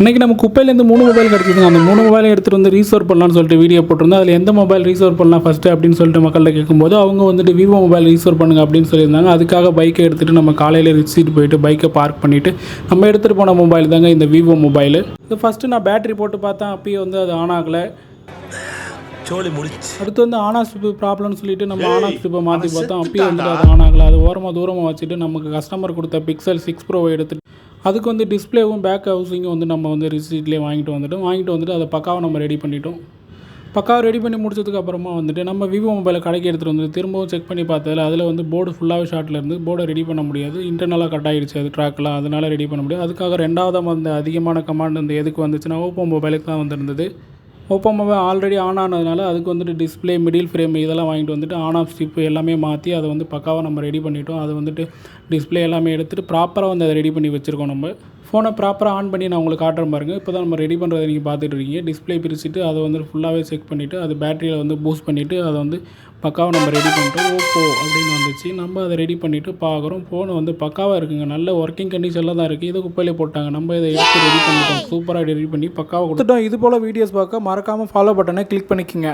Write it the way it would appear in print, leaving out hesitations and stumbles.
அன்றைக்கி நம்ம குப்பையிலேருந்து 3 மொபைல் கிடச்சிதுங்க. அந்த 3 மொபைலை எடுத்துகிட்டு வந்து ரீஸ்டோர் பண்ணலான்னு சொல்லிட்டு வீடியோ போட்டிருந்தோம். அதில் எந்த மொபைல் ரீஸ்டோர் பண்ணலாம் ஃபஸ்ட்டு அப்படின்னு சொல்லிட்டு மக்கள்கிட்ட கேட்கும்போது அவங்க வந்துட்டு விவோ மொபைல் ரீஸ்டோர் பண்ணுங்க அப்படின்னு சொல்லியிருந்தாங்க. அதுக்காக பைக்கை எடுத்துகிட்டு நம்ம காலையில் ரிசீட் போயிட்டு பைக்கை பார்க் பண்ணிவிட்டு நம்ம எடுத்துகிட்டு போன மொபைல் தாங்க இந்த விவோ மொபைல். இது ஃபஸ்ட்டு நான் பேட்டரி போட்டு பார்த்தேன், அப்பயே வந்து அது ஆன் ஆகலை. அடுத்து வந்து ஆன் ஆஃப் ஸ்ட்ரிப் ப்ராப்ளம்னு சொல்லிட்டு நம்ம ஆன் ஆஃப் ஸ்ட்ரிப்பை மாற்றி பார்த்தோம், அப்பயே வந்துட்டு அது ஆன் ஆகலை. அது ஓரமாக தூரமாக வச்சுட்டு நமக்கு கஸ்டமர் கொடுத்த பிக்சல் 6 ப்ரோவை எடுத்துகிட்டு அதுக்கு வந்து டிஸ்பிளேவும் பேக் ஹவுசிங்கும் வந்து நம்ம வந்து ரிசீட்லேயே வாங்கிட்டு வந்துட்டு அதை பக்காவை நம்ம ரெடி பண்ணிட்டோம். பக்காவை ரெடி பண்ணி முடிச்சதுக்கு அப்புறமா வந்துட்டு நம்ம விவோ மொபைலை கடைக்கு எடுத்துகிட்டு வந்து திரும்பவும் செக் பண்ணி பார்த்ததில் அதில் வந்து போர்டு ஃபுல்லாகவே ஷார்ட்டில் இருந்து போர்டை ரெடி பண்ண முடியாது. இன்டர்னலாக கட் ஆகிடுச்சு அது ட்ராக்லாம், அதனால் ரெடி பண்ண முடியாது. அதுக்காக ரெண்டாவதாக வந்து அதிகமான கமாண்ட் வந்து எதுக்கு வந்துச்சுன்னா ஓப்போ மொபைலுக்கு தான் வந்துருந்தது. ஓப்போ மொபைல் ஆல்ரெடி ஆன் ஆனதுனால அதுக்கு வந்துட்டு டிஸ்பிளே, மிடில் ஃப்ரேம் இதெல்லாம் வாங்கிட்டு வந்துட்டு ஆன் ஆஃப் ஸ்ட்ரிப்பு எல்லாமே மாற்றி அதை வந்து பக்காவாக நம்ம ரெடி பண்ணிட்டோம். அது வந்துட்டு டிஸ்பிளே எல்லாமே எடுத்துகிட்டு ப்ராப்பராக வந்து அதை ரெடி பண்ணி வச்சுருக்கோம். நம்ம ஃபோனை ப்ராப்பராக ஆன் பண்ணி நான் உங்களுக்கு காட்டுறேன் பாருங்கள். இப்போ தான் நம்ம ரெடி பண்ணுறதை நீங்கள் பார்த்துட்டு இருக்கீங்க. டிஸ்பிளே பிரிச்சுட்டு அதை வந்து ஃபுல்லாகவே செக் பண்ணிவிட்டு அது பேட்டரியில் வந்து பூஸ்ட் பண்ணிவிட்டு அதை வந்து பக்காவாக நம்ம ரெடி பண்ணிட்டோம். ஓப்போ அப்படின்னு வந்துச்சு. நம்ம அதை ரெடி பண்ணிவிட்டு பார்க்குறோம். ஃபோன் வந்து பக்காவாக இருக்குங்க, நல்ல ஒர்க்கிங் கண்டிஷனில் தான் இருக்குது. இது குப்பையிலே போட்டாங்க, நம்ம இதை எடுத்து ரெடி பண்ணிட்டோம். சூப்பராக ரெடி பண்ணி பக்காவாக கொடுத்துட்டோம். இது போல் வீடியோஸ் பார்க்க மறக்காமல் ஃபாலோ பட்டனை கிளிக் பண்ணிக்கோங்க.